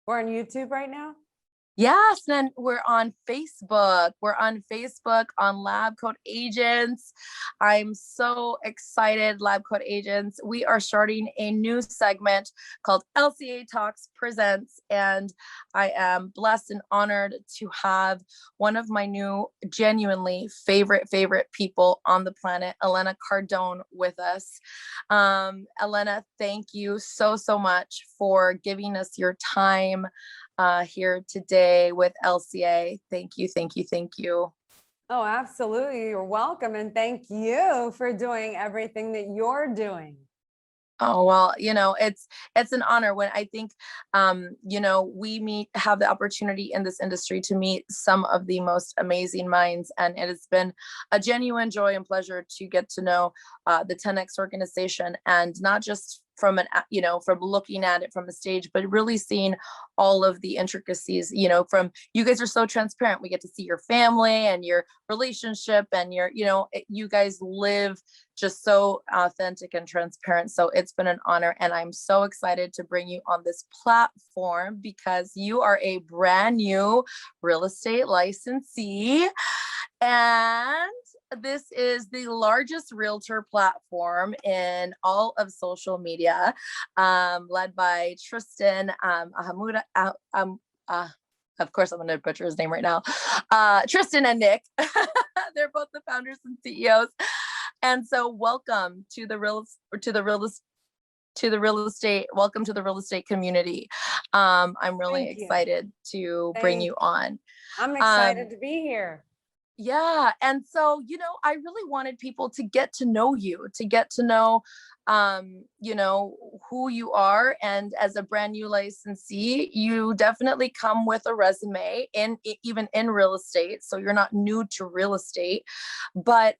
We're on YouTube right now? Yes, then we're on Facebook. We're on Facebook on LabCoatAgents. I'm so excited, LabCoatAgents. We are starting a new segment called LCA Talks Presents, and I am blessed and honored to have one of my new genuinely favorite people on the planet, Elena Cardone, with us. Elena, thank you so much for giving us your time here today with LCA. Thank you. Oh, absolutely. You're welcome. And thank you for doing everything that you're doing. Oh, well, it's an honor when I think, we have the opportunity in this industry to meet some of the most amazing minds. And it has been a genuine joy and pleasure to get to know the 10X organization, and not just from from looking at it from the stage, but really seeing all of the intricacies, from you guys are so transparent. We get to see your family and your relationship and you guys live just so authentic and transparent. So it's been an honor, and I'm so excited to bring you on this platform because you are a brand new real estate licensee. And this is the largest realtor platform in all of social media, led by Tristan Ahamuda. Of course, I'm going to butcher his name right now. Tristan and Nick. They're both the founders and CEOs. And so, welcome to the real estate. Welcome to the real estate community. I'm really excited to bring you on. I'm excited to be here. Yeah. And so, I really wanted people to get to know you, to get to know, who you are. And as a brand new licensee, you definitely come with a resume even in real estate. So you're not new to real estate, but,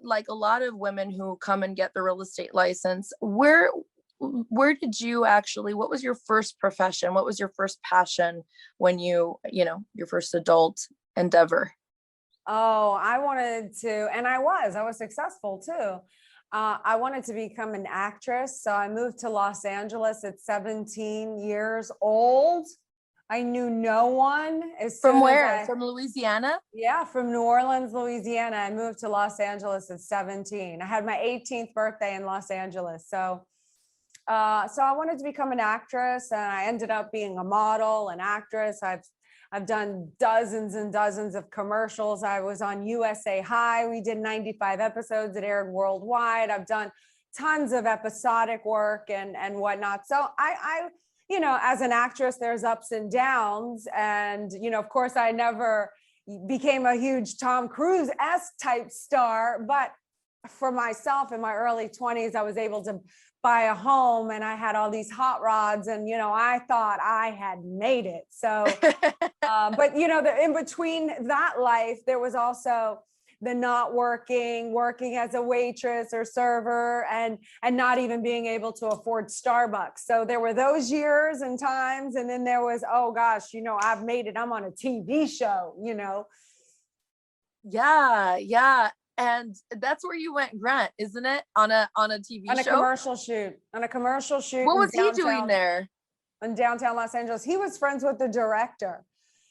like a lot of women who come and get the real estate license, where did you what was your first profession? What was your first passion when your first adult endeavor? Oh, I wanted to, and I was successful too. I wanted to become an actress. So I moved to Los Angeles at 17 years old. I knew no one. From where? From Louisiana? Yeah, from New Orleans, Louisiana. I moved to Los Angeles at 17. I had my 18th birthday in Los Angeles. So I wanted to become an actress, and I ended up being a model, an actress. I've done dozens and dozens of commercials. I was on USA High. We did 95 episodes. It aired worldwide. I've done tons of episodic work and whatnot. So I as an actress, there's ups and downs. And, of course, I never became a huge Tom Cruise-esque type star. But for myself in my early 20s, I was able to buy a home, and I had all these hot rods, and, I thought I had made it. So, but, in between that life, there was also the not working as a waitress or server, and not even being able to afford Starbucks. So there were those years and times. And then there was, oh gosh, I've made it. I'm on a TV show, Yeah. And that's where you went, Grant, isn't it? On a TV show? On a commercial shoot. What was he doing there? In downtown Los Angeles. He was friends with the director.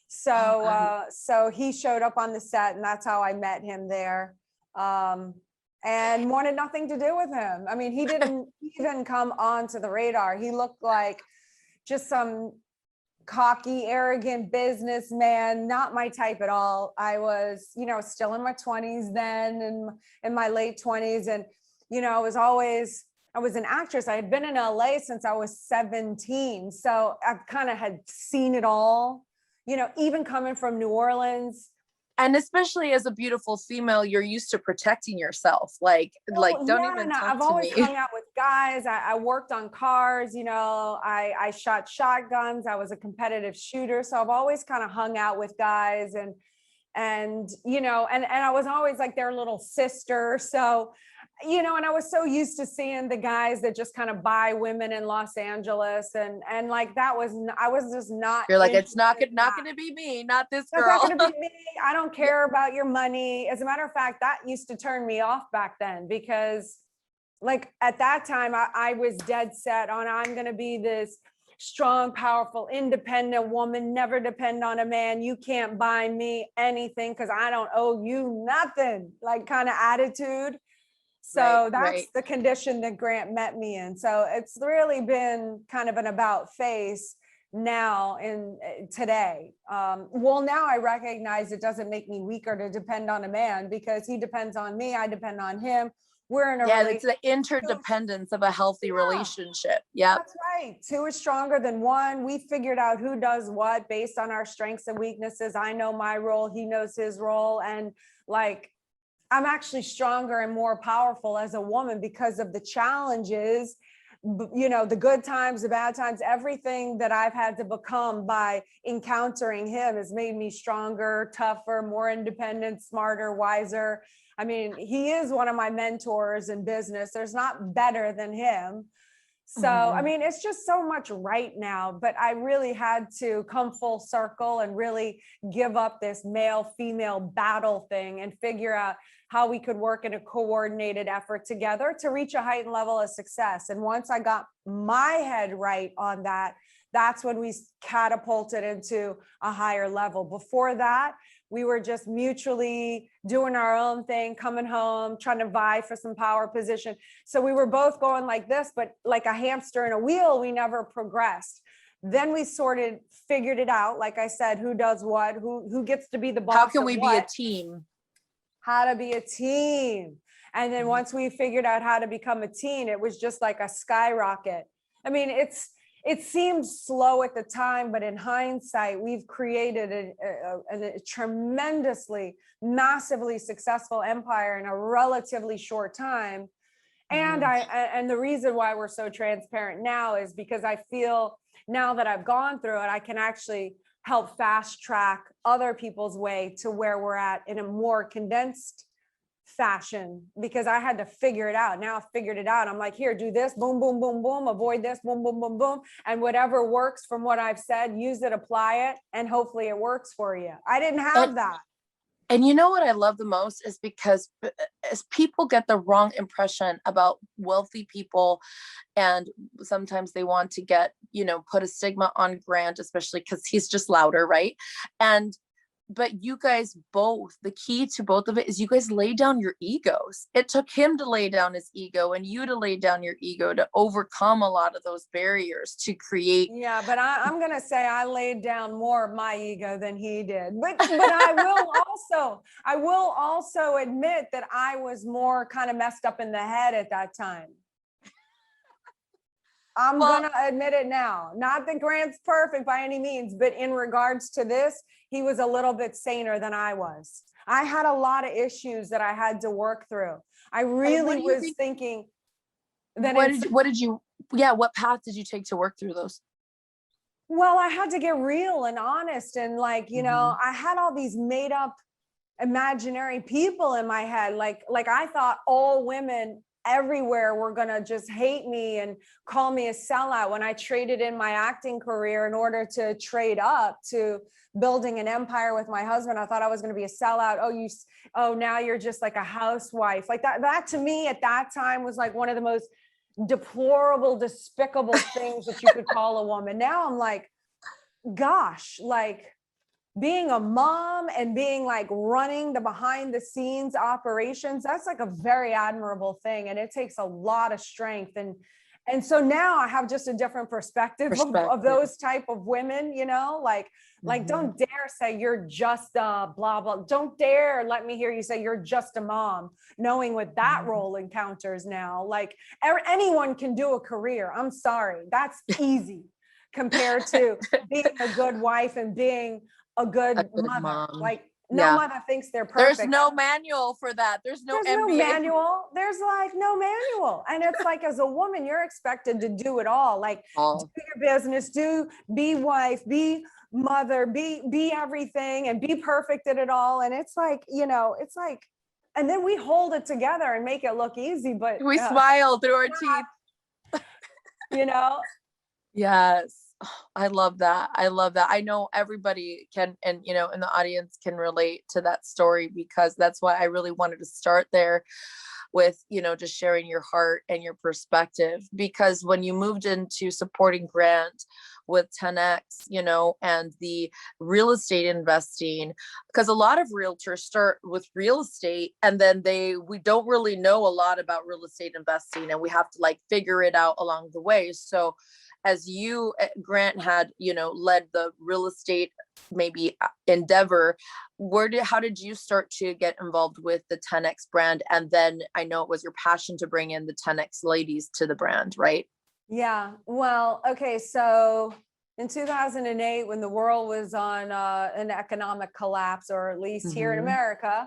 So, so he showed up on the set, and that's how I met him there. And wanted nothing to do with him. I mean, he didn't even come onto the radar. He looked like just some cocky, arrogant businessman, not my type at all. I was, still in my 20s then, and in my late 20s. And, I was an actress. I had been in LA since I was 17. So I've kind of had seen it all, even coming from New Orleans. And especially as a beautiful female, you're used to protecting yourself. Don't even talk I've to always me. hung out with guys. I worked on cars, I shot shotguns. I was a competitive shooter. So I've always kind of hung out with guys, and I was always like their little sister. So, and I was so used to seeing the guys that just kind of buy women in Los Angeles, and like I was just not. You're like, it's not going to be me, not this girl. It's not going to be me. I don't care about your money. As a matter of fact, that used to turn me off back then, because like at that time I was dead set on, I'm going to be this strong, powerful, independent woman, never depend on a man. You can't buy me anything because I don't owe you nothing, like kind of attitude. So that's the condition that Grant met me in. So it's really been kind of an about face now in today. Well, now I recognize it doesn't make me weaker to depend on a man because he depends on me. I depend on him. We're in a it's the interdependence of a healthy relationship. Yeah, that's right. Two is stronger than one. We figured out who does what based on our strengths and weaknesses. I know my role, he knows his role, and like I'm actually stronger and more powerful as a woman because of the challenges, you know, the good times, the bad times, everything that I've had to become by encountering him has made me stronger, tougher, more independent, smarter, wiser. I mean, he is one of my mentors in business. There's not better than him. So, I mean, it's just so much right now, but I really had to come full circle and really give up this male female battle thing and figure out how we could work in a coordinated effort together to reach a heightened level of success. And once I got my head right on that, that's when we catapulted into a higher level. Before that, we were just mutually doing our own thing, coming home, trying to vie for some power position. So we were both going like this, but like a hamster in a wheel, we never progressed. Then we figured it out. Like I said, who does what, who gets to be the boss. How can we be a team? How to be a team. And then once we figured out how to become a team, it was just like a skyrocket. I mean, it seemed slow at the time, but in hindsight, we've created a tremendously, massively successful empire in a relatively short time. And and the reason why we're so transparent now is because I feel now that I've gone through it, I can actually help fast track other people's way to where we're at in a more condensed fashion, because I had to figure it out. Now I've figured it out. I'm like, here, do this, boom, boom, boom, boom, avoid this, boom, boom, boom, boom. And whatever works from what I've said, use it, apply it, and hopefully it works for you. I didn't have that. And you know what I love the most is because as people get the wrong impression about wealthy people, and sometimes they want to get, you know, put a stigma on Grant, especially because he's just louder, right? But you guys both, the key to both of it is you guys lay down your egos. It took him to lay down his ego and you to lay down your ego to overcome a lot of those barriers to create. Yeah, but I'm going to say I laid down more of my ego than he did. But I will also admit that I was more kind of messed up in the head at that time. I'm going to admit it now. Not that Grant's perfect by any means, but in regards to this, he was a little bit saner than I was. I had a lot of issues that I had to work through. I really was thinking that what path did you take to work through those? Well, I had to get real and honest. And like, you know, I had all these made up imaginary people in my head. Like I thought all women everywhere were going to just hate me and call me a sellout when I traded in my acting career in order to trade up to building an empire with my husband. I thought I was going to be a sellout. Now you're just like a housewife. Like that to me at that time was like one of the most deplorable, despicable things that you could call a woman. Now I'm like, gosh, like being a mom and being like running the behind the scenes operations, that's like a very admirable thing. And it takes a lot of strength. And so now I have just a different perspective. Of those type of women, you know, like don't dare say you're just a blah, blah. Don't dare let me hear you say you're just a mom, knowing what that role encounters now. Like anyone can do a career. I'm sorry. That's easy compared to being a good wife and being a good mother. Mom. Like no mother thinks they're perfect. There's no manual for that. There's no manual. There's like no manual. And it's like, as a woman, you're expected to do it all. Like do your business, be wife, be mother, be everything and be perfect at it all. And it's like, you know, it's like, and then we hold it together and make it look easy, but we smile through our teeth, you know? Yes. I love that. I love that. I know everybody can, and in the audience can relate to that story, because that's why I really wanted to start there with, just sharing your heart and your perspective. Because when you moved into supporting Grant with 10X, and the real estate investing, because a lot of realtors start with real estate and then we don't really know a lot about real estate investing, and we have to like figure it out along the way. So as Grant had, led the real estate maybe endeavor, how did you start to get involved with the 10X brand? And then I know it was your passion to bring in the 10X ladies to the brand, right? Yeah. Well, okay. So in 2008, when the world was on an economic collapse, or at least here in America,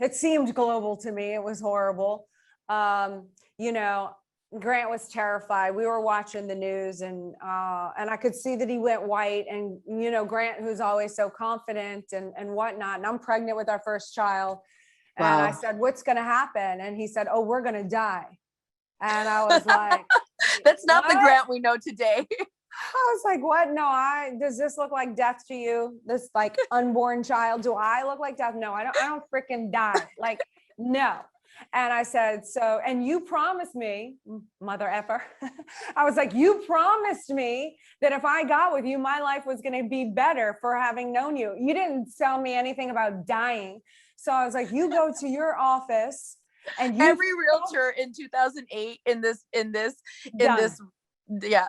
it seemed global to me. It was horrible. Grant was terrified. We were watching the news, and I could see that he went white. And Grant, who's always so confident and whatnot. And I'm pregnant with our first child. And Wow. I said, "What's going to happen?" And he said, "Oh, we're going to die." And I was like, "That's not what? The Grant we know today." I was like, "What? No, does this look like death to you? This like unborn child? Do I look like death? No, I don't freaking die. Like, no." And I said, "So, and you promised me, mother effer," I was like, "You promised me that if I got with you, my life was going to be better for having known you. You didn't tell me anything about dying." So I was like, "You go to your office." And every realtor in 2008 in this, yeah,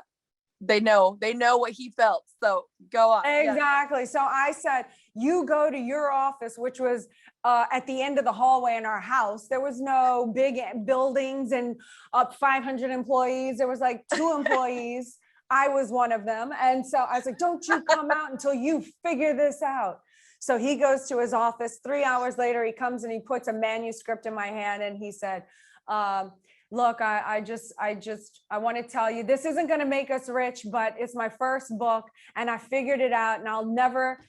they know what he felt. So go on. Exactly. Yeah. So I said, "You go to your office," which was at the end of the hallway in our house. There was no big buildings and 500 employees. There was like 2 employees. I was one of them. And so I was like, "Don't you come out until you figure this out." So he goes to his office. 3 hours later, he comes and he puts a manuscript in my hand, and he said, "Look, I want to tell you, this isn't going to make us rich, but it's my first book, and I figured it out, and I'll never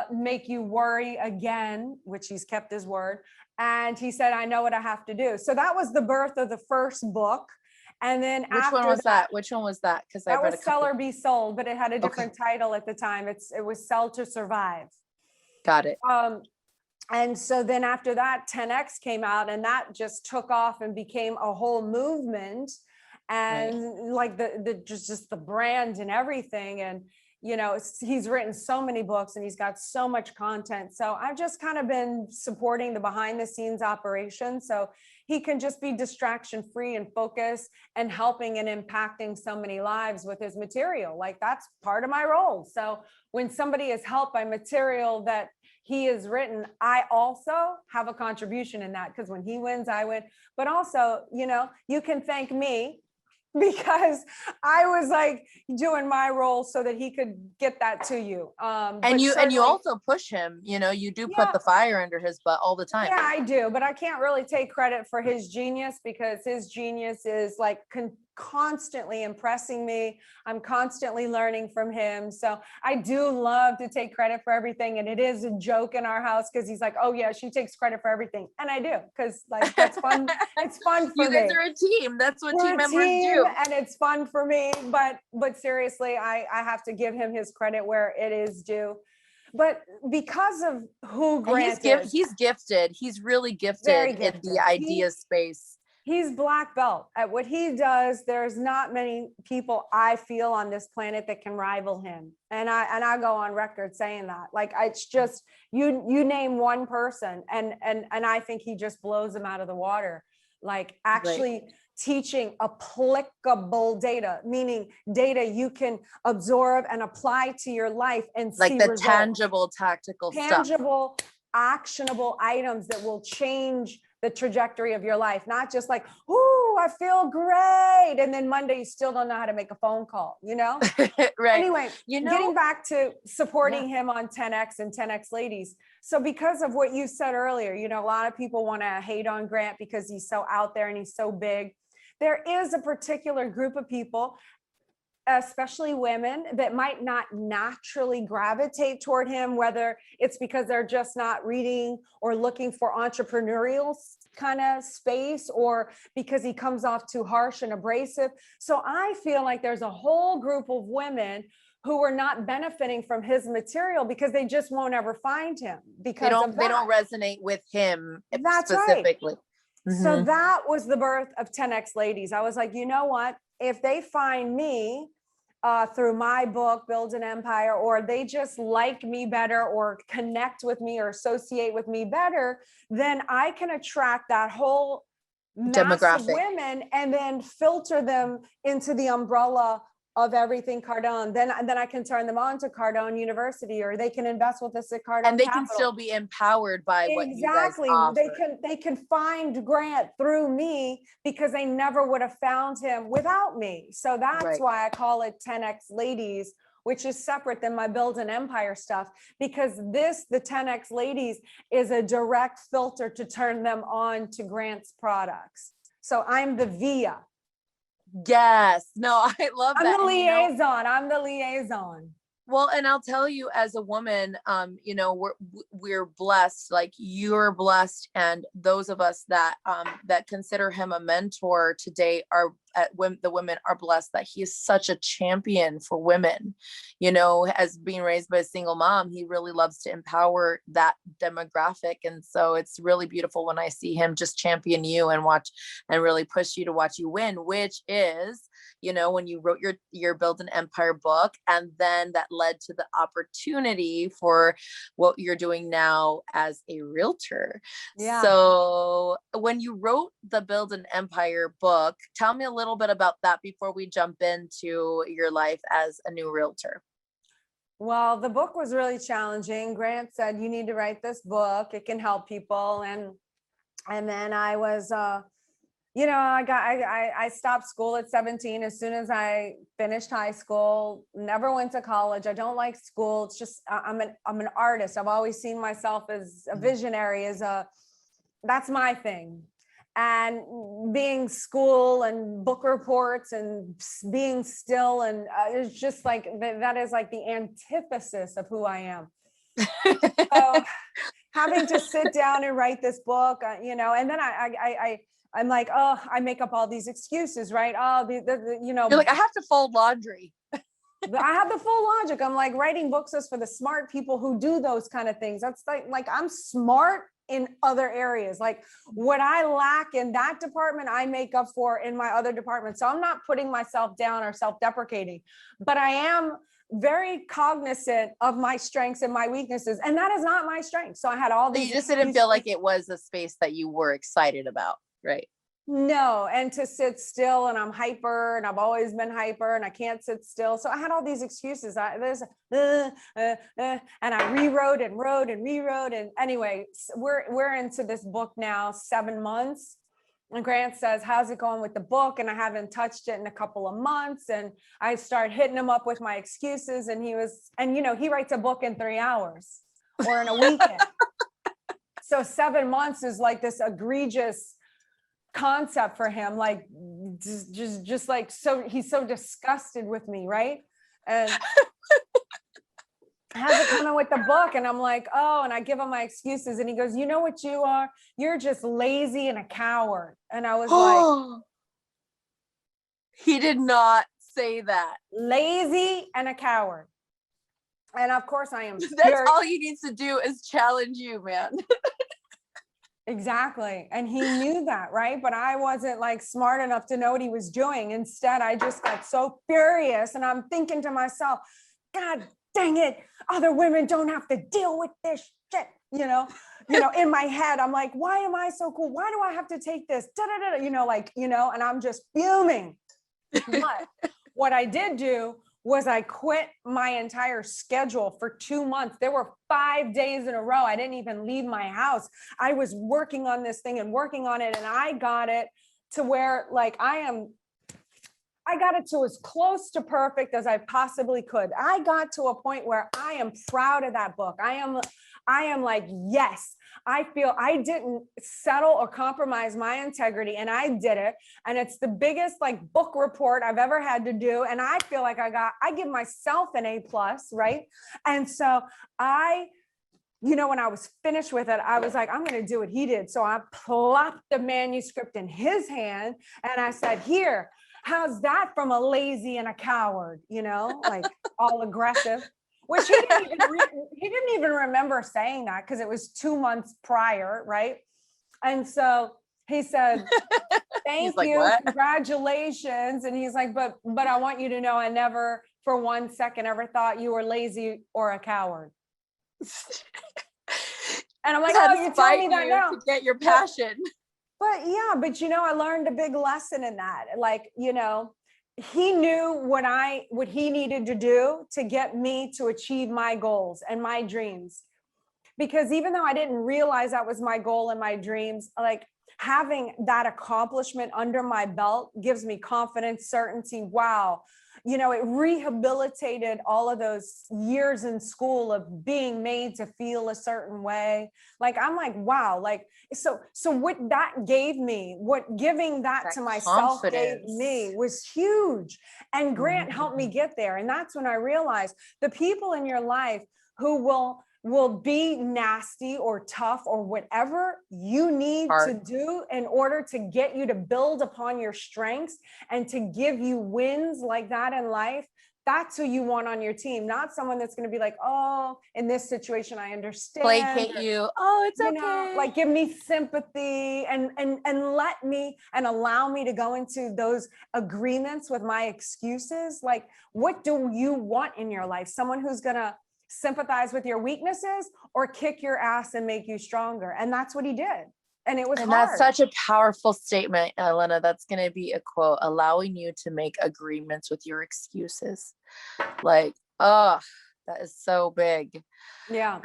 make you worry again," which he's kept his word. And he said, "I know what I have to do." So that was the birth of the first book. And then Which one was that? Which one was that? Because that was Sell or Be Sold, but it had a different title at the time. It was Sell to Survive. Got it. And so then after that, 10X came out, and that just took off and became a whole movement, and like just the brand and everything. And, he's written so many books, and he's got so much content. So I've just kind of been supporting the behind the scenes operation, so he can just be distraction free and focused, and helping and impacting so many lives with his material. Like, that's part of my role. So when somebody is helped by material that he has written, I also have a contribution in that, because when he wins, I win. But also, you can thank me, because I was like doing my role so that he could get that to you. And you also push him, you do put the fire under his butt all the time. Yeah, I do, but I can't really take credit for his genius, because his genius is like constantly impressing me. I'm constantly learning from him. So I do love to take credit for everything. And it is a joke in our house, because he's like, "Oh yeah, she takes credit for everything." And I do, because like, that's fun. It's fun for me. You guys are a team. That's what team members do. And it's fun for me. But seriously, I have to give him his credit where it is due. But because of who Grant is, he's gifted. He's really gifted in the idea space. He's black belt at what he does. There's not many people, I feel, on this planet that can rival him. And I go on record saying that. Like, it's just, you name one person, and I think he just blows them out of the water. Like, actually teaching applicable data, meaning data you can absorb and apply to your life, and like see the results. tangible, tactical Tangible, actionable items that will change the trajectory of your life. Not just like, "Ooh, I feel great," and then Monday you still don't know how to make a phone call, Right. Anyway, getting back to supporting him on 10X and 10X ladies. So because of what you said earlier, a lot of people want to hate on Grant because he's so out there and he's so big. There is a particular group of people, especially women that might not naturally gravitate toward him, whether it's because they're just not reading or looking for entrepreneurial kind of space, or because he comes off too harsh and abrasive. So I feel like there's a whole group of women who are not benefiting from his material because they just won't ever find him because they don't resonate with him That's specifically. Right. So that was the birth of 10X Ladies. I was like, you know what? If they find me through my book, Build an Empire, or they just like me better or connect with me or associate with me better, then I can attract that whole mass of women and then filter them into the umbrella of everything Cardone. Then I can turn them on to Cardone University, or they can invest with us at Cardone and they Capital. Can still be empowered by what you guys offer. They can find Grant through me because they never would have found him without me. So that's why I call it 10X Ladies, which is separate than my Build an Empire stuff, because the 10X Ladies is a direct filter to turn them on to Grant's products. So I'm the VIA. Yes. No, I love that. I'm the liaison. I'm the liaison. Well, and I'll tell you, as a woman, we're blessed, like you're blessed. And those of us that consider him a mentor today the women are blessed that he is such a champion for women. As being raised by a single mom, he really loves to empower that demographic. And so it's really beautiful when I see him just champion you and really push you to watch you win, which is, when you wrote your Build an Empire book, and then that led to the opportunity for what you're doing now as a realtor. Yeah. So when you wrote the Build an Empire book, tell me a little bit about that before we jump into your life as a new realtor. Well, the book was really challenging. Grant said, you need to write this book. It can help people. And then I was, I stopped school at 17 as soon as I finished high school, never went to college. I don't like school. It's just, I'm an artist. I've always seen myself as a visionary, that's my thing. And being school and book reports and being still, and it's just like, that is like the antithesis of who I am. So having to sit down and write this book, and then I'm like, oh, I make up all these excuses, right? Oh, you're like, I have to fold laundry. I have the full logic. I'm like, writing books is for the smart people who do those kind of things. That's like I'm smart in other areas. Like what I lack in that department, I make up for in my other departments. So I'm not putting myself down or self-deprecating, but I am very cognizant of my strengths and my weaknesses. And that is not my strength. So I had all these. You just didn't feel like it was a space that you were excited about, right? No, and to sit still, and I'm hyper, and I've always been hyper, and I can't sit still. So I had all these excuses. And I rewrote and wrote and rewrote. And anyway, we're into this book now, 7 months. And Grant says, how's it going with the book? And I haven't touched it in a couple of months. And I start hitting him up with my excuses. And he writes a book in 3 hours or in a weekend. So 7 months is like this egregious concept for him, like just like, so he's so disgusted with me, right? And how's it coming with the book? And I'm like, oh, and I give him my excuses, and he goes, you know what you are? You're just lazy and a coward. And I was like, he did not say that. Lazy and a coward. And of course I am. That's all he needs to do is challenge you, man. Exactly. And he knew that, right? But I wasn't like smart enough to know what he was doing. Instead, I just got so furious, and I'm thinking to myself, God dang it, other women don't have to deal with this shit. In my head, I'm like, why am I so cool? Why do I have to take this? And I'm just fuming. But what I did do was I quit my entire schedule for 2 months. There were 5 days in a row. I didn't even leave my house. I was working on this thing and working on it. And I got it to where like I got it to as close to perfect as I possibly could. I got to a point where I am proud of that book. I am like, yes, I feel I didn't settle or compromise my integrity, and I did it. And it's the biggest like book report I've ever had to do. And I feel like I give myself an A+, right? And so when I was finished with it, I was like, I'm going to do what he did. So I plopped the manuscript in his hand and I said, here, how's that from a lazy and a coward, like all aggressive, which he didn't even remember saying that because it was 2 months prior. Right. And so he said, thank you, what? congratulations. And he's like, but I want you to know I never for 1 second ever thought you were lazy or a coward. And I'm like, oh, you tell me that now to get your passion. But I learned a big lesson in that. Like, he knew what he needed to do to get me to achieve my goals and my dreams. Because even though I didn't realize that was my goal and my dreams, like having that accomplishment under my belt gives me confidence, certainty. Wow. It rehabilitated all of those years in school of being made to feel a certain way. Like, I'm like, wow. Like, so what that gave me, what giving that to myself gave me was huge. And Grant helped me get there. And that's when I realized the people in your life who will be nasty or tough or whatever you need to do in order to get you to build upon your strengths and to give you wins like that in life. That's who you want on your team, not someone that's going to be like, oh, in this situation, I understand. Placate you. Oh, it's okay. Like give me sympathy and let me and allow me to go into those agreements with my excuses. Like, what do you want in your life? Someone who's going to sympathize with your weaknesses or kick your ass and make you stronger. And that's what he did. And it was hard. That's such a powerful statement, Elena. That's going to be a quote, allowing you to make agreements with your excuses. Like, oh, that is so big. Yeah.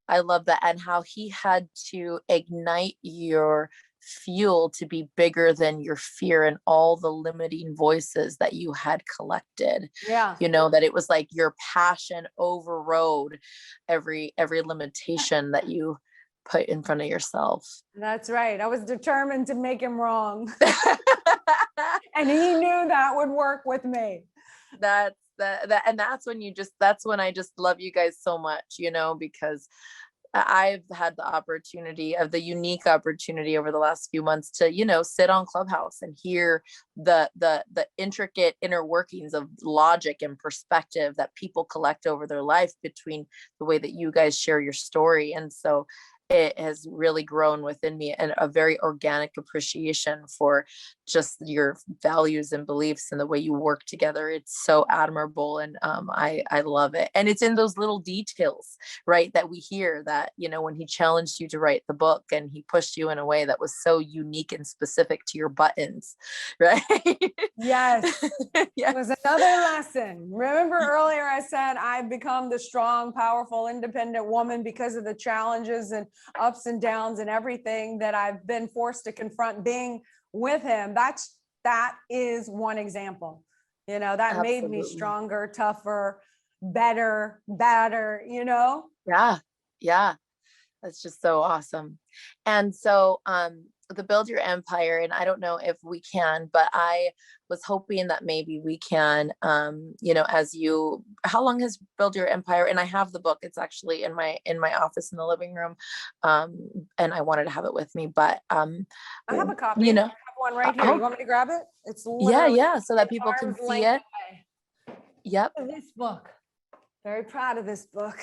I love that. And how he had to ignite your fuel to be bigger than your fear and all the limiting voices that you had collected. Yeah. That it was like your passion overrode every limitation that you put in front of yourself. That's right. I was determined to make him wrong. And he knew that would work with me. And that's when I just love you guys so much, because I've had the unique opportunity over the last few months to, sit on Clubhouse and hear the intricate inner workings of logic and perspective that people collect over their life between the way that you guys share your story. And so it has really grown within me, and a very organic appreciation for just your values and beliefs and the way you work together. It's so admirable. And I love it. And it's in those little details, right, that we hear that, when he challenged you to write the book and he pushed you in a way that was so unique and specific to your buttons, right? Yes. It was another lesson. Remember earlier I said I've become the strong, powerful, independent woman because of the challenges and ups and downs and everything that I've been forced to confront being with him. That is one example, that Absolutely. made me stronger, tougher, better, badder, Yeah. That's just so awesome. And so, the Build Your Empire, and I don't know if we can, but I was hoping that maybe we can, how long has Build Your Empire? And I have the book. It's actually in my office in the living room. And I wanted to have it with me, but, I have a copy. I have one right here. You want me to grab it? It's yeah. So that people can see it. Yep. This book. Very proud of this book.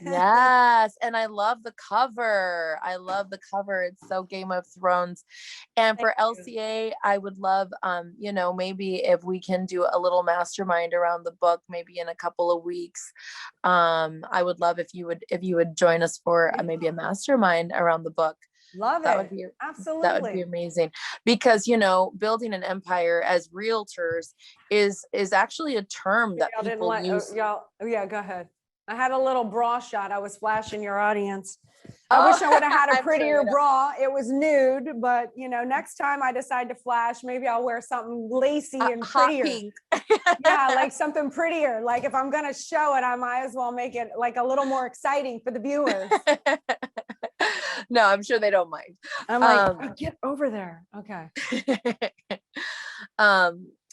Yes. And I love the cover. It's so Game of Thrones. And for LCA, I would love, maybe if we can do a little mastermind around the book, maybe in a couple of weeks. I would love if you would join us for maybe a mastermind around the book. Love that it. would be Absolutely. That would be amazing, because building an empire as realtors is actually a term that people use. Yeah, go ahead. I had a little bra shot. I was flashing your audience. I wish I would have had a I'm sure prettier you know. bra. It was nude, but next time I decide to flash, maybe I'll wear something lacy and Hot prettier. pink. Yeah, like something prettier. Like if I'm going to show it, I might as well make it like a little more exciting for the viewers. No, I'm sure they don't mind. I'm like, oh, get over there. Okay.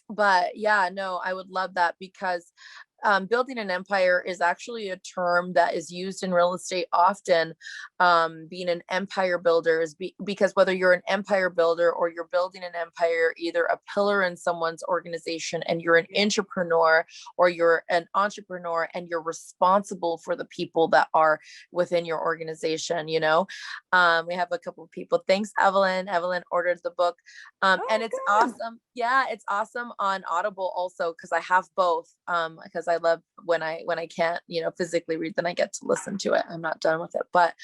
But yeah, no, I would love that because building an empire is actually a term that is used in real estate often. Being an empire builder is because whether you're an empire builder or you're building an empire, either a pillar in someone's organization and you're an entrepreneur, or you're an entrepreneur and you're responsible for the people that are within your organization. We have a couple of people. Thanks, Evelyn. Evelyn ordered the book. And it's good. awesome. Yeah, it's awesome on Audible also because I have both. Because I love when I can't, physically read, then I get to listen to it. I'm not done with it, but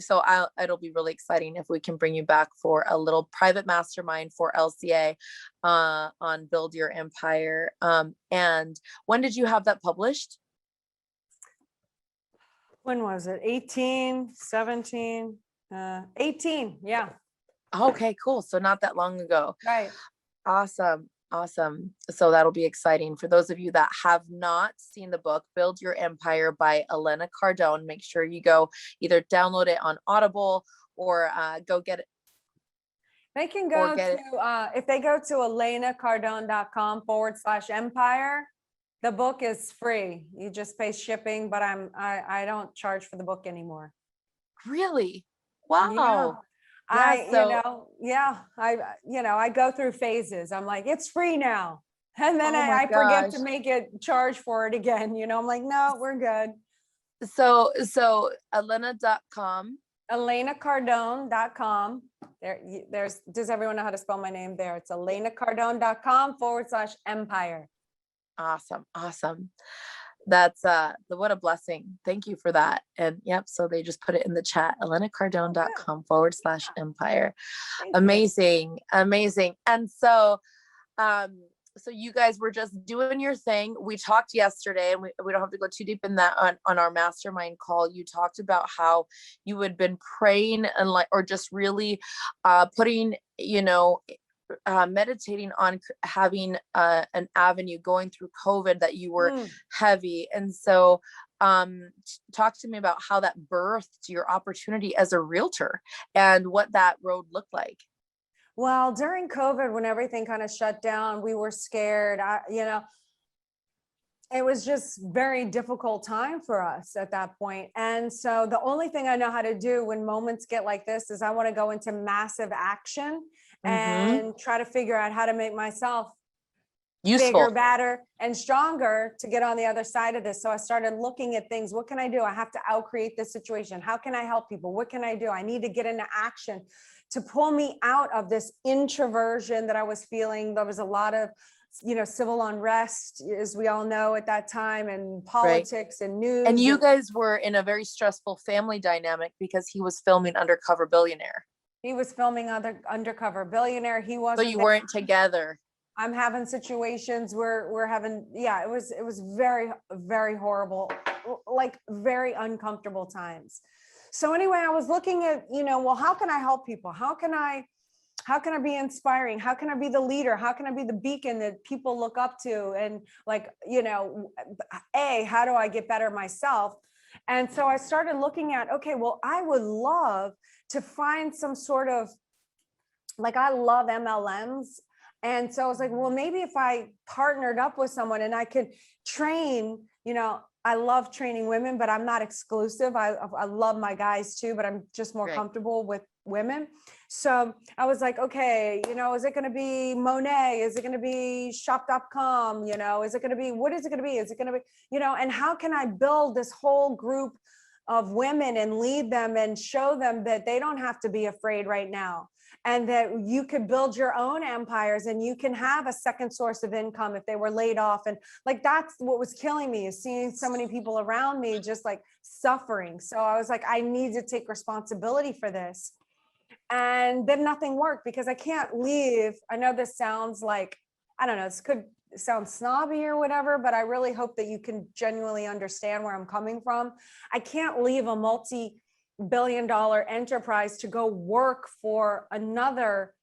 so it'll be really exciting if we can bring you back for a little private mastermind for LCA on Build Your Empire. And when did you have that published? When was it? 18, 17, 18. Yeah. Okay, cool. So not that long ago. Right. Awesome. So that'll be exciting. For those of you that have not seen the book, Build Your Empire by Elena Cardone, make sure you go either download it on Audible or go get it. They can go to, if they go to elenacardone.com/empire, the book is free. You just pay shipping, but I don't charge for the book anymore. Really? Wow. Yeah. I go through phases. I'm like, it's free now. And then I forget to make it charge for it again. I'm like, no, we're good. So Elena.com. ElenaCardone.com. Does everyone know how to spell my name there? It's ElenaCardone.com/empire. Awesome. That's what a blessing. Thank you for that. And yep, so they just put it in the chat, ElenaCardone.com/empire. Amazing. And so so you guys were just doing your thing. We talked yesterday, and we don't have to go too deep in that on our mastermind call. You talked about how you had been praying and or just really putting, meditating on having an avenue going through COVID that you were heavy. And so talk to me about how that birthed your opportunity as a realtor and what that road looked like. Well, during COVID, when everything kind of shut down, we were scared. It was just very difficult time for us at that point. And so the only thing I know how to do when moments get like this is I want to go into massive action and try to figure out how to make myself useful, bigger, better, and stronger to get on the other side of this. So I started looking at things. What can I do? I have to outcreate this situation. How can I help people? What can I do? I need to get into action to pull me out of this introversion that I was feeling. There was a lot of, civil unrest, as we all know at that time, and politics and news. And you guys were in a very stressful family dynamic because he was filming Undercover Billionaire. He was filming Undercover Billionaire. He wasn't. So you weren't together. I'm having situations where we're having, it was very, very horrible, like very uncomfortable times. So anyway, I was looking at, well, how can I help people? How can I be inspiring? How can I be the leader? How can I be the beacon that people look up to? And how do I get better myself? And so I started looking at, okay, well, I would love to find some sort of, I love MLMs. And so I was like, well, maybe if I partnered up with someone and I could train, I love training women, but I'm not exclusive. I love my guys too, but I'm just more comfortable with women. So I was like, okay, is it going to be Monet? Is it going to be shop.com? Is it going to be, what is it going to be? Is it going to be, and how can I build this whole group of women and lead them and show them that they don't have to be afraid right now, and that you could build your own empires and you can have a second source of income if they were laid off. And that's what was killing me, is seeing so many people around me just suffering. So I was like, I need to take responsibility for this. And then nothing worked because I can't leave. I know this sounds like, I don't know, sound snobby or whatever, but I really hope that you can genuinely understand where I'm coming from. I can't leave a multi-billion-dollar enterprise to go work for another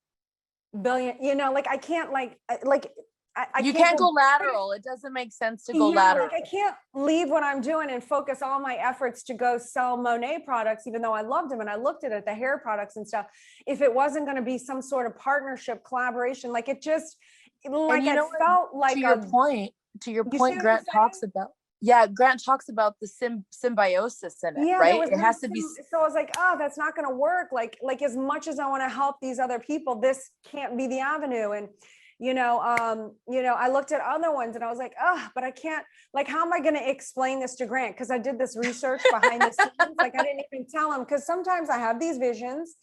billion, like I can't you can't go lateral. It doesn't make sense to go yeah, lateral. like I can't leave what I'm doing and focus all my efforts to go sell Monet products, even though I loved them and I looked at it, the hair products and stuff. If it wasn't going to be some sort of partnership, collaboration, like it just, like it felt like to your point, Grant talks about, Grant talks about the symbiosis in it, right? It has to be. So I was like, oh, that's not going to work. Like as much as I want to help these other people, this can't be the avenue. And I looked at other ones and I was like, oh, but I can't, like, how am I going to explain this to Grant? Because I did this research behind the scenes. Like I didn't even tell him, because sometimes I have these visions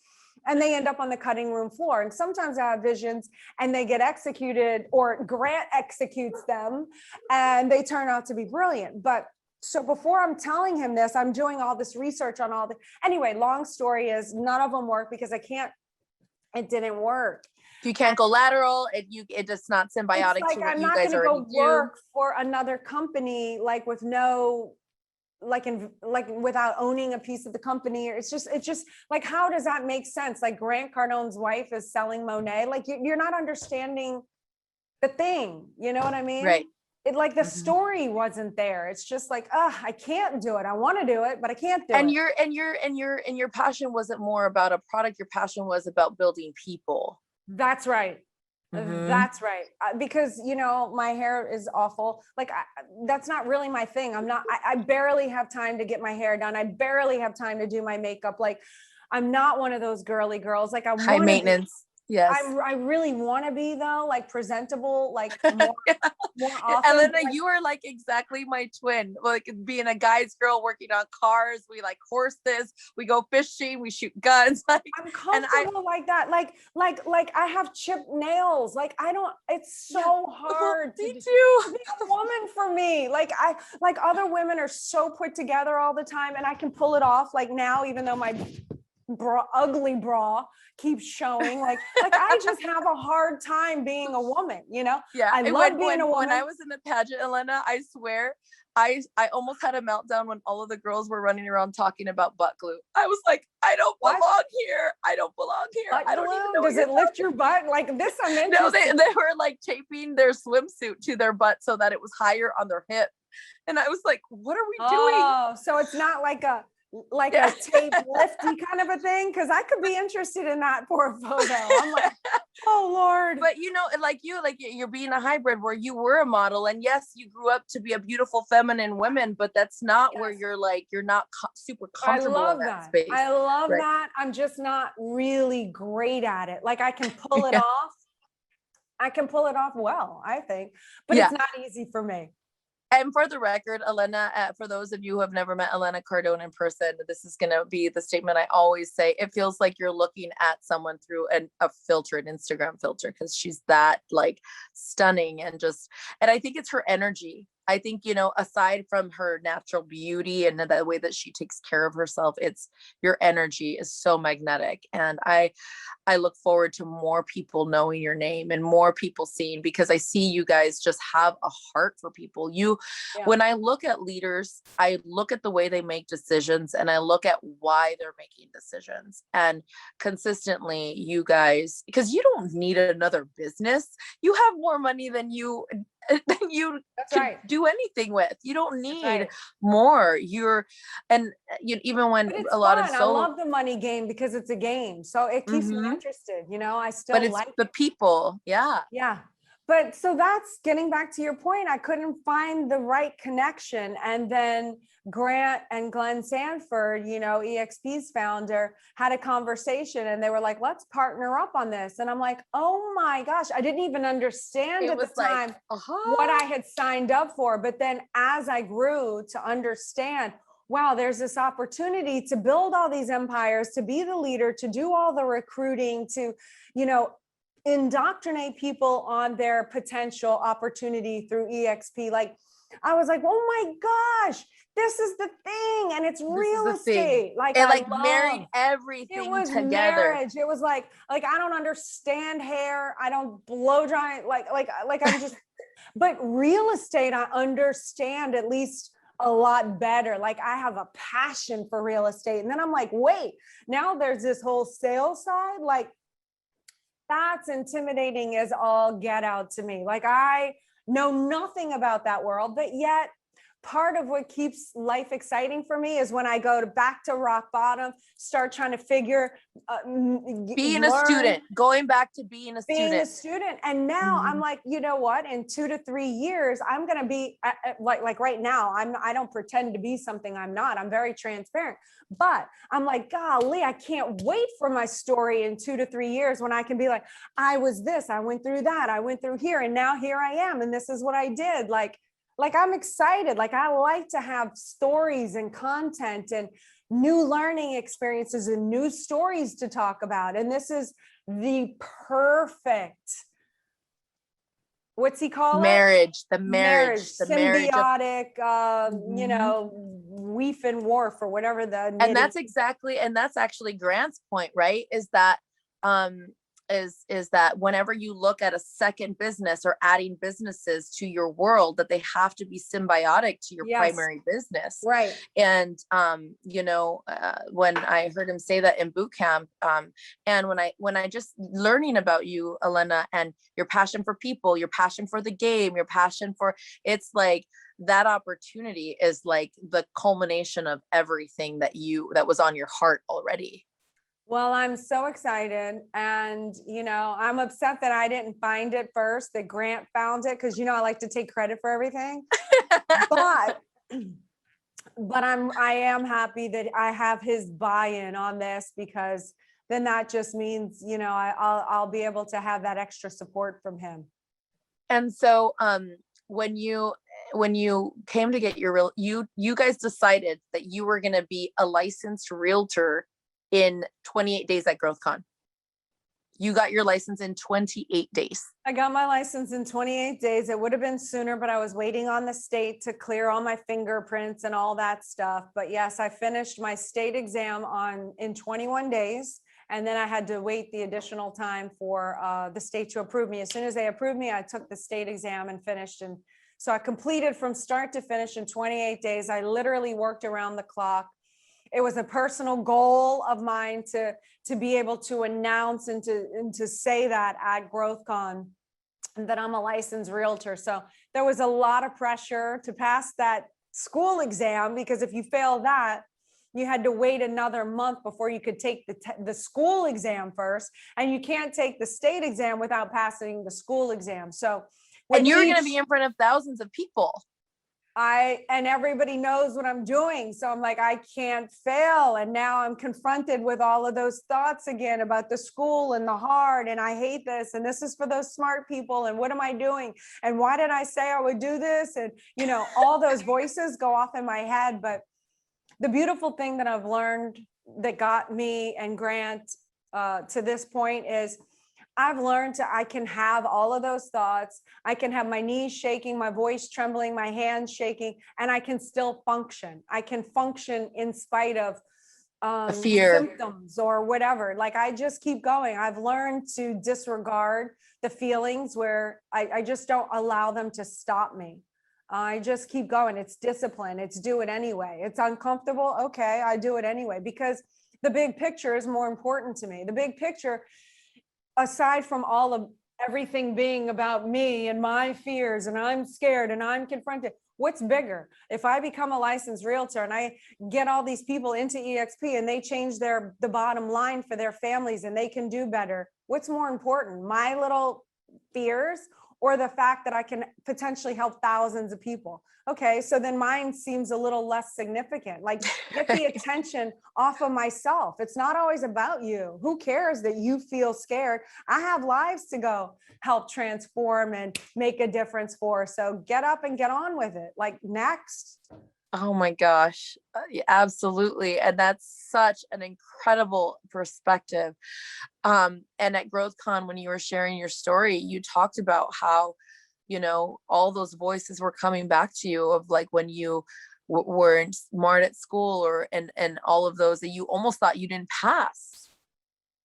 and they end up on the cutting room floor. And sometimes I have visions and they get executed, or Grant executes them and they turn out to be brilliant. But so before I'm telling him this, I'm doing all this research on anyway, long story is none of them work because it didn't work. You can't go lateral. It just not symbiotic to what I'm you not guys going to already go work for another company, like with no, without owning a piece of the company. Or it's just like, how does that make sense? Like Grant Cardone's wife is selling Monet. Like you're not understanding the thing. You know what I mean? Right. It like the story wasn't there. It's just like, I can't do it. I want to do it, but I can't do it. And your passion wasn't more about a product. Your passion was about building people. That's right. That's right. Because, my hair is awful. Like, that's not really my thing. I barely have time to get my hair done. I barely have time to do my makeup. Like, I'm not one of those girly girls. Like high maintenance. Yes. I really want to be though, like presentable, like more often. Elena, you are like exactly my twin, like being a guy's girl working on cars. We like horses, we go fishing, we shoot guns. Like I'm comfortable like that. Like I have chipped nails. Like it's so hard to be a woman for me. Like other women are so put together all the time and I can pull it off. Like now, even though my ugly bra keeps showing, like I just have a hard time being a woman, Yeah. I love being a woman. When I was in the pageant, Elena, I swear I almost had a meltdown when all of the girls were running around talking about butt glue. I was like, I don't belong here. I don't belong here. Butt I don't even know. Does it lift your butt? Like this, I'm interested. No, they were like taping their swimsuit to their butt so that it was higher on their hip. And I was like, what are we doing? Oh, so it's not like a tape lifty kind of a thing, because I could be interested in that portfolio. I'm like, oh Lord. But you're being a hybrid where you were a model, and yes, you grew up to be a beautiful feminine woman, but that's not where you're not super comfortable in that space. I love that. I'm just not really great at it. Like I can pull it off. I can pull it off well, I think, but it's not easy for me. And for the record, Elena, for those of you who have never met Elena Cardone in person, this is going to be the statement I always say. It feels like you're looking at someone through a filtered Instagram filter, because she's that like stunning and I think it's her energy. I think, aside from her natural beauty and the way that she takes care of herself, it's your energy is so magnetic. And I look forward to more people knowing your name and more people seeing, because I see you guys just have a heart for people. When I look at leaders, I look at the way they make decisions and I look at why they're making decisions. And consistently, you guys, because you don't need another business, you have more money than you can do anything with. You don't need more. Even when a lot of I love the money game because it's a game, so it keeps me interested. I still but it's the people. Yeah. But so that's getting back to your point. I couldn't find the right connection. And then Grant and Glenn Sanford, EXP's founder, had a conversation and they were like, let's partner up on this. And I'm like, oh my gosh, I didn't even understand at the time what I had signed up for. But then as I grew to understand, wow, there's this opportunity to build all these empires, to be the leader, to do all the recruiting, to, indoctrinate people on their potential opportunity through EXP. Like, I was like, oh my gosh, this is the thing. And it's real estate. Like, it married everything together. Marriage. It was like, I don't understand hair. I don't blow dry. Like I'm just, But real estate, I understand at least a lot better. Like I have a passion for real estate. And then I'm like, wait, now there's this whole sales side. Like that's intimidating as all get out to me. Like I know nothing about that world, but yet part of what keeps life exciting for me is when I go back to rock bottom, start trying to figure, being a student, going back to being a student. And now I'm like, you know what, in 2 to 3 years, I'm going to be like right now, I don't pretend to be something I'm not. I'm very transparent, but I'm like, golly, I can't wait for my story in 2 to 3 years when I can be like, I was this, I went through that, I went through here, and now here I am. And this is what I did. Like I'm excited. Like I like to have stories and content and new learning experiences and new stories to talk about. And this is the perfect, what's he call marriage, it? The marriage, symbiotic, you know, weave and warf or whatever the. And that's actually Grant's point, right? Is that whenever you look at a second business or adding businesses to your world, that they have to be symbiotic to your primary business. Right. And, you know, when I heard him say that in boot camp, and when I just learning about you, Elena, and your passion for people, your passion for the game, your passion for, it's like that opportunity is like the culmination of everything that was on your heart already. Well, I'm so excited. And, you know, I'm upset that I didn't find it first, that Grant found it. Cause you know, I like to take credit for everything, but I am happy that I have his buy-in on this, because then that just means, you know, I'll be able to have that extra support from him. And so, when you came to get your you guys decided that you were going to be a licensed realtor in 28 days at GrowthCon. You got your license in 28 days. I got my license in 28 days. It would have been sooner, but I was waiting on the state to clear all my fingerprints and all that stuff. But yes, I finished my state exam in 21 days. And then I had to wait the additional time for the state to approve me. As soon as they approved me, I took the state exam and finished. And so I completed from start to finish in 28 days. I literally worked around the clock. It was a personal goal of mine to be able to announce and to say that at GrowthCon, that I'm a licensed realtor. So there was a lot of pressure to pass that school exam, because if you fail that, you had to wait another month before you could take the school exam first. And you can't take the state exam without passing the school exam. So and you're going to be in front of thousands of people. And everybody knows what I'm doing. So I'm like, I can't fail. And now I'm confronted with all of those thoughts again about the school and the hard, and I hate this. And this is for those smart people. And what am I doing? And why did I say I would do this? And, you know, all those voices go off in my head. But the beautiful thing that I've learned that got me and Grant to this point is I've learned I can have all of those thoughts. I can have my knees shaking, my voice trembling, my hands shaking, and I can still function. I can function in spite of fear, symptoms or whatever. Like I just keep going. I've learned to disregard the feelings where I just don't allow them to stop me. I just keep going. It's discipline. It's do it anyway. It's uncomfortable. Okay, I do it anyway, because the big picture is more important to me. The big picture, aside from all of everything being about me and my fears, and I'm scared and I'm confronted, what's bigger? If I become a licensed realtor and I get all these people into EXP and they change the bottom line for their families and they can do better, what's more important, my little fears or the fact that I can potentially help thousands of people? Okay, so then mine seems a little less significant. Like, get the attention off of myself. It's not always about you. Who cares that you feel scared? I have lives to go help transform and make a difference for. So get up and get on with it. Like, next. Oh my gosh, absolutely. And that's such an incredible perspective. And at GrowthCon, when you were sharing your story, you talked about how, you know, all those voices were coming back to you of like when you weren't smart at school and all of those that you almost thought you didn't pass.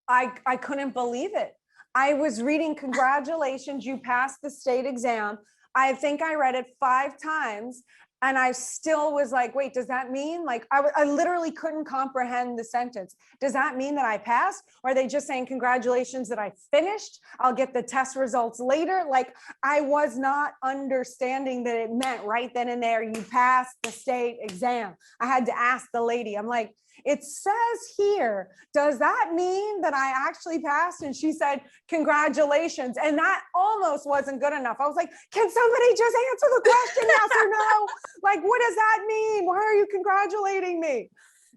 I couldn't believe it. I was reading, congratulations, you passed the state exam. I think I read it 5 times. And I still was like, wait, does that mean like, I literally couldn't comprehend the sentence. Does that mean that I passed? Or are they just saying, congratulations that I finished? I'll get the test results later. Like, I was not understanding that it meant right then and there, you passed the state exam. I had to ask the lady, I'm like, it says here, does that mean that I actually passed? And she said, congratulations. And that almost wasn't good enough. I was like, can somebody just answer the question, yes or no? Like, what does that mean? Why are you congratulating me?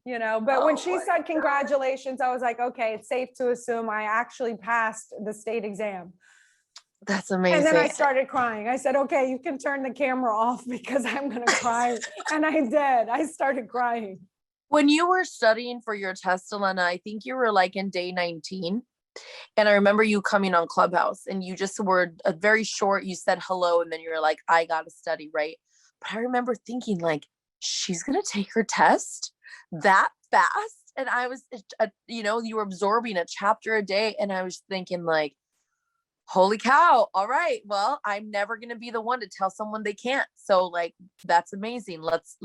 You know, but when she said congratulations, I was like, okay, it's safe to assume I actually passed the state exam. That's amazing. And then I started crying. I said, okay, you can turn the camera off because I'm going to cry. And I did. I started crying. When you were studying for your test, Elena, I think you were like in day 19. And I remember you coming on Clubhouse and you just were a very short, you said hello. And then you were like, I got to study, right? But I remember thinking like, she's going to take her test that fast. And I was, you were absorbing a chapter a day. And I was thinking like, holy cow. All right. Well, I'm never going to be the one to tell someone they can't. So like, that's amazing. Let's,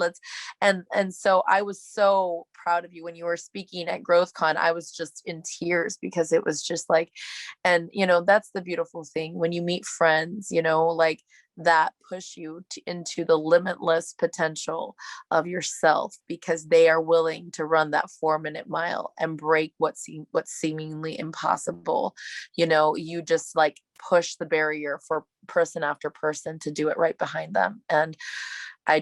and so I was so proud of you when you were speaking at GrowthCon. I was just in tears because it was just like, and that's the beautiful thing when you meet friends, like that push you into the limitless potential of yourself because they are willing to run that 4-minute mile and break what's seemingly impossible. You just like push the barrier for person after person to do it right behind them. And I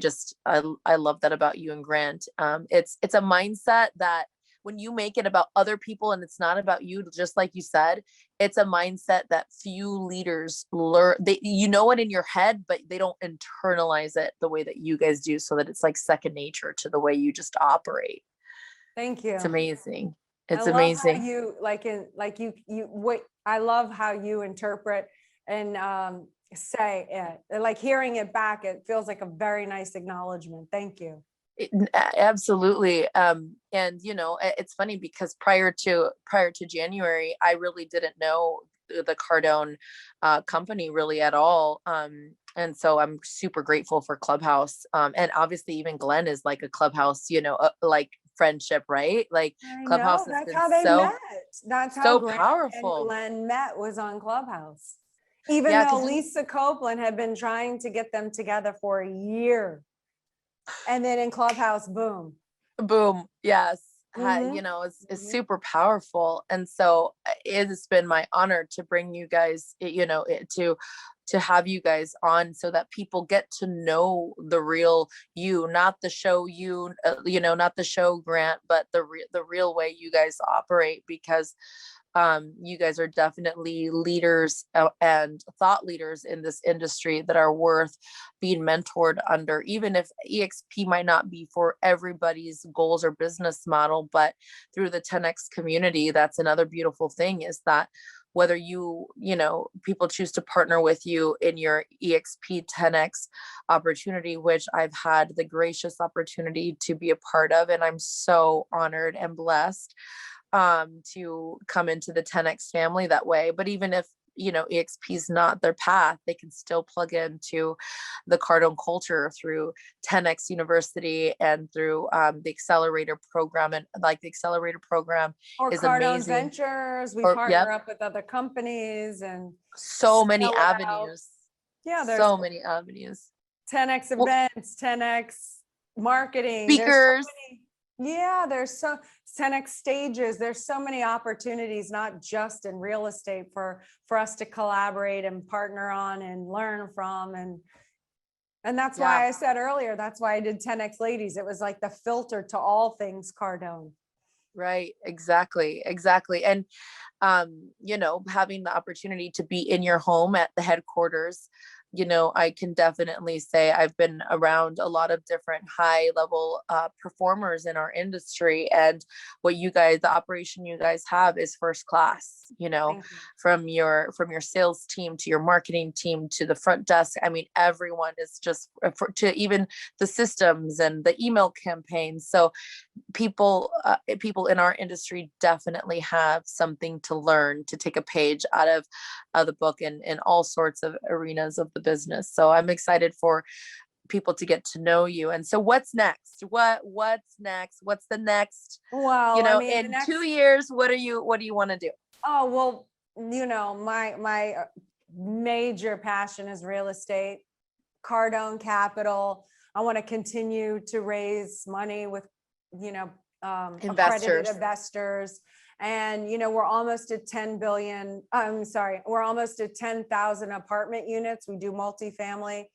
love that about you and Grant. It's a mindset that when you make it about other people and it's not about you, just like you said, it's a mindset that few leaders learn. It in your head, but they don't internalize it the way that you guys do, so that it's like second nature to the way you just operate. Thank you. It's amazing. It's I love amazing. how I love how you interpret and say it. Like hearing it back, it feels like a very nice acknowledgement. Thank you. Absolutely. And it's funny because prior to January, I really didn't know the Cardone company really at all. And so I'm super grateful for Clubhouse. And obviously even Glenn is like a Clubhouse, like friendship, right? Like Clubhouse has That's been how they met. That's how so Grant powerful. and Glenn met, was on Clubhouse. Even Yeah, though Lisa Copeland had been trying to get them together for a year. And then in Clubhouse, boom. Boom. Yes. Mhm. It's super powerful. And so it's been my honor to bring you guys, to have you guys on so that people get to know the real you, not the show not the show Grant, but the real way you guys operate, because you guys are definitely leaders and thought leaders in this industry that are worth being mentored under, even if EXP might not be for everybody's goals or business model. But through the 10X community, that's another beautiful thing, is that whether people choose to partner with you in your EXP 10X opportunity, which I've had the gracious opportunity to be a part of, and I'm so honored and blessed to come into the 10X family that way. But even if EXP is not their path, they can still plug into the Cardone culture through 10X University and through the accelerator program. And like the accelerator program or is Cardone amazing. Ventures. We partner up with other companies and so many avenues. Yeah, there's so many avenues. 10X events, 10X marketing, speakers. There's 10X stages. There's so many opportunities, not just in real estate, for us to collaborate and partner on and learn from. And that's why I said earlier, that's why I did 10X Ladies. It was like the filter to all things Cardone. Right. Exactly. And, having the opportunity to be in your home at the headquarters, I can definitely say I've been around a lot of different high level performers in our industry. And the operation you guys have is first class, from your sales team to your marketing team to the front desk. I mean, everyone is just to even the systems and the email campaigns. So people in our industry definitely have something to learn, to take a page out of the book in all sorts of arenas of the business. So I'm excited for people to get to know you. And so what's next? What's next? What's the next, Well, I mean, in 2 years, what do you want to do? oh, well, my major passion is real estate, Cardone Capital. I want to continue to raise money with, accredited investors. And, we're almost at 10 billion. I'm sorry, we're almost at 10,000 apartment units. We do multifamily.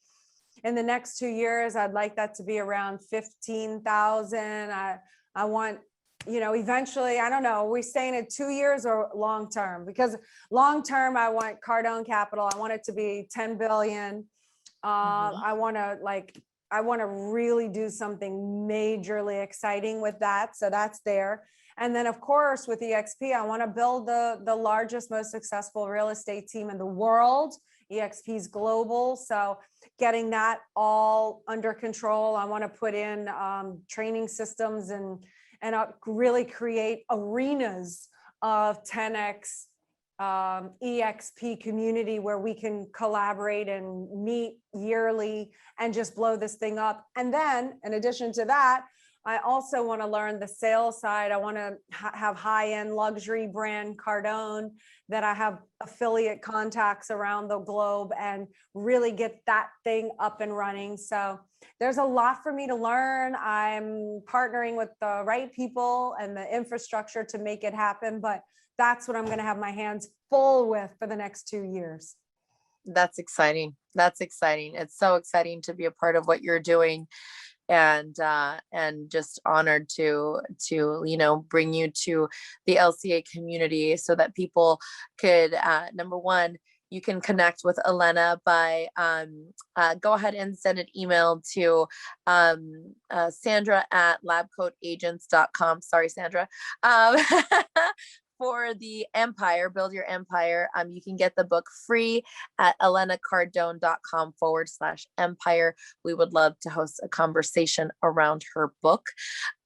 In the next 2 years, I'd like that to be around 15,000. I want, eventually, I don't know, are we staying at 2 years or long term? Because long term, I want Cardone Capital. I want it to be 10 billion. I want to really do something majorly exciting with that. So that's there. And then of course, with EXP, I want to build the largest, most successful real estate team in the world. EXP's global. So getting that all under control. I want to put in training systems and really create arenas of 10X EXP community where we can collaborate and meet yearly and just blow this thing up. And then in addition to that, I also want to learn the sales side. I want to have high-end luxury brand Cardone that I have affiliate contacts around the globe and really get that thing up and running. So there's a lot for me to learn. I'm partnering with the right people and the infrastructure to make it happen, but that's what I'm going to have my hands full with for the next 2 years. That's exciting. That's exciting. It's so exciting to be a part of what you're doing. And just honored to bring you to the LCA community so that people could, number one, you can connect with Elena by, go ahead and send an email to Sandra at LabCoatAgents.com. Sorry, Sandra. For the Empire, Build Your Empire. You can get the book free at ElenaCardone.com/empire. We would love to host a conversation around her book.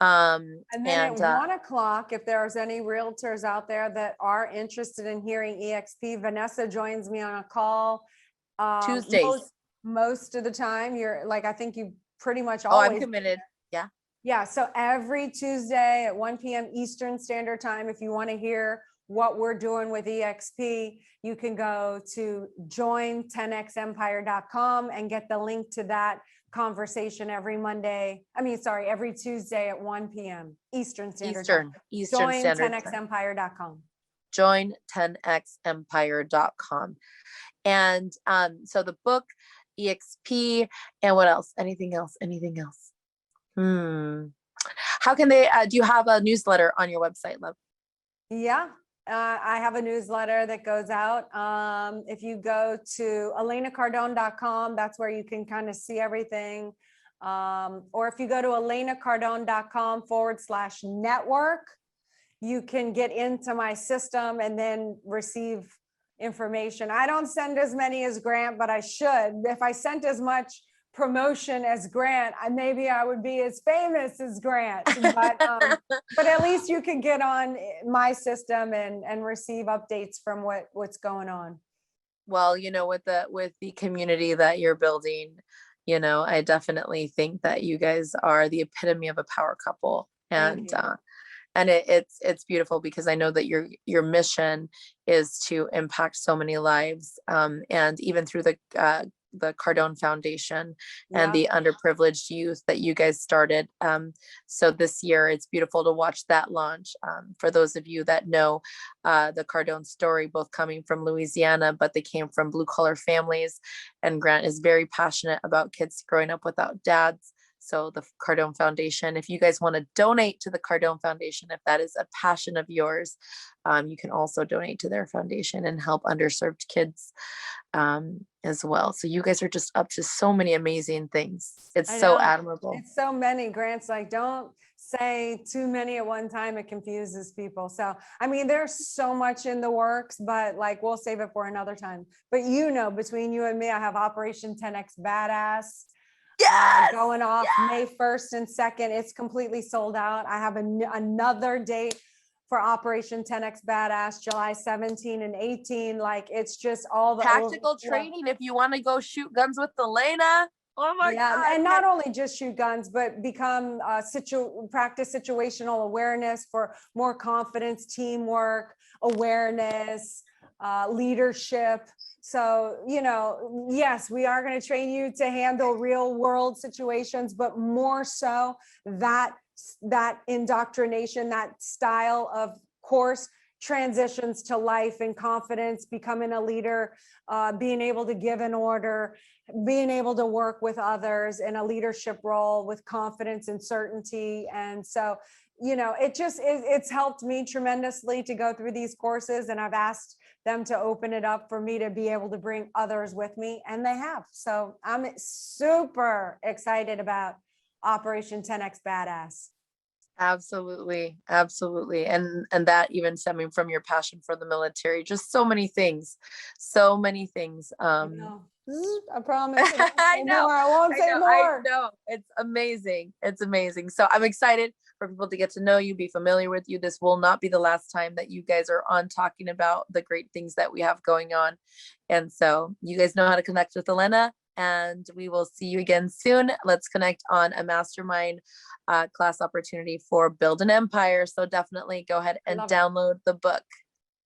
And then at 1 o'clock, if there's any realtors out there that are interested in hearing EXP, Vanessa joins me on a call. Tuesdays. Most of the time. I think you pretty much always. Oh, I'm committed. Yeah. Yeah. So every Tuesday at 1 p.m. Eastern Standard Time, if you want to hear what we're doing with EXP, you can go to join10xempire.com and get the link to that conversation every Tuesday at 1 p.m. Eastern Standard Time. Eastern Standard Time. Join10xempire.com. Join10xempire.com. And so the book, EXP, and what else? Anything else? How can they, do you have a newsletter on your website, love? Yeah, I have a newsletter that goes out. If you go to ElenaCardone.com, that's where you can kind of see everything. Or if you go to ElenaCardone.com/network, you can get into my system and then receive information. I don't send as many as Grant, but I should. If I sent as much promotion as Grant, maybe I would be as famous as Grant, but at least you can get on my system and receive updates from what's going on. Well, with the community that you're building, I definitely think that you guys are the epitome of a power couple. And it's beautiful because I know that your mission is to impact so many lives, and even through the Cardone Foundation and the underprivileged youth that you guys started. So this year it's beautiful to watch that launch. For those of you that know the Cardone story, both coming from Louisiana, but they came from blue collar families, and Grant is very passionate about kids growing up without dads. So the Cardone Foundation, if you guys want to donate to the Cardone Foundation, if that is a passion of yours, you can also donate to their foundation and help underserved kids as well. So you guys are just up to so many amazing things. It's so admirable. It's so many. Grants, don't say too many at one time. It confuses people. So, there's so much in the works, but we'll save it for another time. But between you and me, I have Operation 10X Badass. Yes! Going off May 1st and 2nd. It's completely sold out. I have another date for Operation 10X Badass, July 17 and 18. Like, it's just all the Tactical overflow. training. If you want to go shoot guns with Elena. Oh my God. And not only just shoot guns, but become practice situational awareness for more confidence, teamwork, awareness, leadership. So, you know, yes, we are going to train you to handle real world situations, but more so that indoctrination, that style of course transitions to life and confidence, becoming a leader, being able to give an order, being able to work with others in a leadership role with confidence and certainty. And so, you know, it's helped me tremendously to go through these courses, and I've asked them to open it up for me to be able to bring others with me, and they have. So I'm super excited about Operation 10X Badass. Absolutely. Absolutely. And that even stemming from your passion for the military, just so many things, so many things. I promise. I know. I won't say more. I know. It's amazing. It's amazing. So I'm excited for people to get to know you, be familiar with you. This will not be the last time that you guys are on talking about the great things that we have going on. And so you guys know how to connect with Elena, and we will see you again soon. Let's connect on a mastermind class opportunity for Build an Empire. So definitely go ahead and download the book.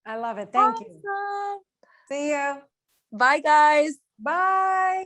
I love it. Thank you. See you. Bye, guys. Bye.